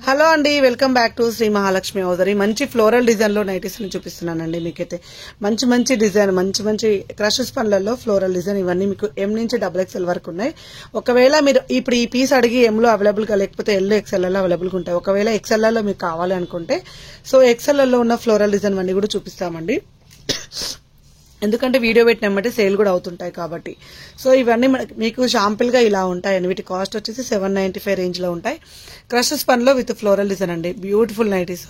Hello అండి, welcome back to Shri Mahalakshmi hosiery. మంచి floral design లో నైటీస్ ని చూపిస్తున్నానండి. మీకైతే మంచి మంచి డిజైన్, మంచి మంచి క్రషెస్ పనులలో ఫ్లోరల్ డిజైన్ ఇవన్నీ మీకు ఎం నుంచి XXL వరకు ఉన్నాయి. ఒకవేళ మీరు ఇప్పుడు ఈ పీస్ అడిగి ఎం లో అవైలబుల్ గా లేకపోతే ఎల్ XL లో అవైలబుల్ గా ఉంటాయి. ఒకవేళ XL లో మీకు కావాలి అనుకుంటే సో XL లో ఉన్న ఫ్లోరల్ డిజైన్ అన్ని కూడా చూపిస్తామండి. ఎందుకంటే వీడియో పెట్టినమ్మంటే సేల్ కూడా అవుతుంటాయి కాబట్టి. సో ఇవన్నీ మీకు షాంపుల్ గా ఇలా ఉంటాయండి. వీటి కాస్ట్ వచ్చేసి 795 రేంజ్ లో ఉంటాయి. క్రషెస్ పనిలో విత్ ఫ్లోరల్ డిజైన్ అండి. Beautiful nighties.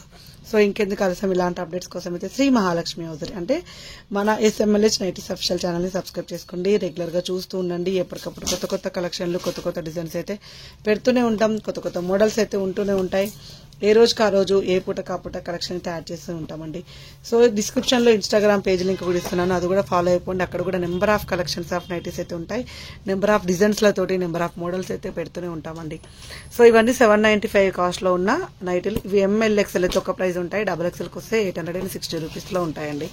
సో ఇంకెందుకు ఆలస్యం, ఇలాంటి అప్డేట్స్ కోసం అయితే శ్రీ మహాలక్ష్మి హౌజరీ అంటే మన SMLH నైటీస్ అఫిషియల్ ఛానల్ ని సబ్స్క్రైబ్ చేసుకోండి. రెగ్యులర్ గా చూస్తూ ఉండండి. ఎప్పటికప్పుడు కొత్త కొత్త కలెక్షన్లు, కొత్త కొత్త డిజైన్స్ అయితే పెడుతూనే ఉంటాం. కొత్త కొత్త మోడల్స్ అయితే ఉంటూనే ఉంటాయి. ఏ రోజుకి ఆ రోజు, ఏ పూట కాపూట కలెక్షన్ అయితే యాడ్ చేస్తూ ఉంటామండి. సో డిస్క్రిప్షన్ లో ఇన్స్టాగ్రామ్ పేజ్ లింక్ కూడా ఇస్తున్నాను, అది కూడా ఫాలో అయిపోండి. అక్కడ కూడా number of collections of nighties అయితే ఉంటాయి. నెంబర్ ఆఫ్ డిజైన్స్ లతోటి నెంబర్ ఆఫ్ మోడల్స్ అయితే పెడుతూనే ఉంటామండి. సో ఇవన్నీ 795 కాస్ట్ లో ఉన్న నైటీలు. ఇవి ML XL అయితే ఒక ప్రైస్ ఉంటాయి. XXL కి వస్తే 860 రూపీస్ లో ఉంటాయండి.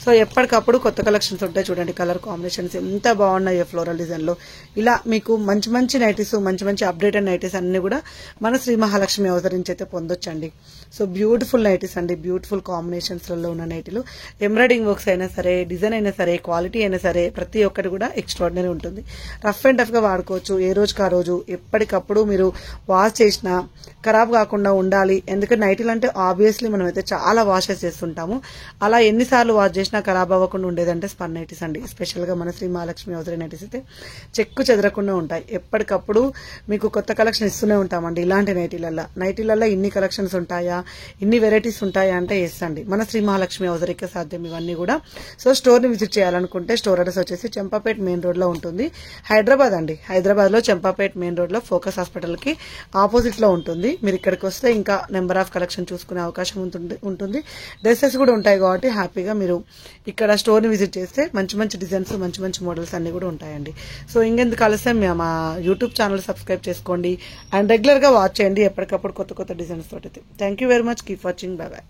సో ఎప్పటికప్పుడు కొత్త కలెక్షన్స్ ఉంటాయి. చూడండి కలర్ కాంబినేషన్స్ ఎంత బాగున్నాయో ఫ్లోరల్ డిజైన్ లో. ఇలా మీకు మంచి మంచి నైటీస్, మంచి మంచి అప్డేటెడ్ నైటీస్ అన్ని కూడా మన శ్రీ మహాలక్ష్మి హౌజరీ నుంచి అయితే పొందొచ్చండి. సో బ్యూటిఫుల్ నైటీస్ అండి. బ్యూటిఫుల్ కాంబినేషన్స్ లలో ఉన్న నైటీలు. ఎంబ్రాయిడింగ్ వర్క్స్ అయినా సరే, డిజైన్ అయినా సరే, క్వాలిటీ అయినా సరే, ప్రతి ఒక్కటి కూడా ఎక్స్ట్రాడినరీ ఉంటుంది. రఫ్ అండ్ టఫ్ గా వాడుకోవచ్చు. ఏ రోజుకి ఆ రోజు ఎప్పటికప్పుడు మీరు వాష్ చేసినా ఖరాబ్ కాకుండా ఉండాలి. ఎందుకంటే నైటీలు అంటే ఆబ్వియస్లీ మనం అయితే చాలా వాషెస్ చేస్తుంటాము. అలా ఎన్నిసార్లు వాష్ చేసినా ఖరాబ్ అవ్వకుండా ఉండేదంటే స్పన్ నైటీస్ అండి. స్పెషల్ గా మన శ్రీ మహాలక్ష్మి హౌజరీ నైటీస్ అయితే చెక్కు చెదరకుండా ఉంటాయి. ఎప్పటికప్పుడు మీకు కొత్త కలెక్షన్ ఇస్తూనే ఉంటామండి. ఇలాంటి నైటీలల్లో ఇన్ని కలెక్షన్స్ ఉంటాయా, ఇన్ని వెరైటీస్ ఉంటాయా అంటే ఎస్ అండి. మన శ్రీ మహాలక్ష్మి హౌజరీకే సాధ్యం ఇవన్నీ కూడా. సో స్టోర్ ని విజిట్ చేయాలనుకుంటే స్టోర్ అడ్రస్ వచ్చేసి చంపాపేట్ మెయిన్ రోడ్ లో ఉంటుంది. హైదరాబాద్ అండి. హైదరాబాద్ లో చంపాపేట్ మెయిన్ రోడ్ లో ఫోకస్ హాస్పిటల్ కి ఆపోజిట్ లో ఉంటుంది. మీరు ఇక్కడికి వస్తే ఇంకా నెంబర్ ఆఫ్ కలెక్షన్ చూసుకునే అవకాశం ఉంటుంది. డ్రెస్సెస్ కూడా ఉంటాయి కాబట్టి హ్యాపీగా మీరు ఇక్కడ స్టోర్ ని విజిట్ చేస్తే మంచి మంచి డిజైన్స్, మంచి మంచి మోడల్స్ అన్ని కూడా ఉంటాయండి. సో ఇంకెందుకు ఆలస్యం, మా యూట్యూబ్ ఛానల్ సబ్స్క్రైబ్ చేసుకోండి అండ్ రెగ్యులర్ గా వాచ్ చేయండి ఎప్పటికప్పుడు కొత్త కొత్త డిజైన్స్ తోటి. Thank you very much. Keep watching. By by.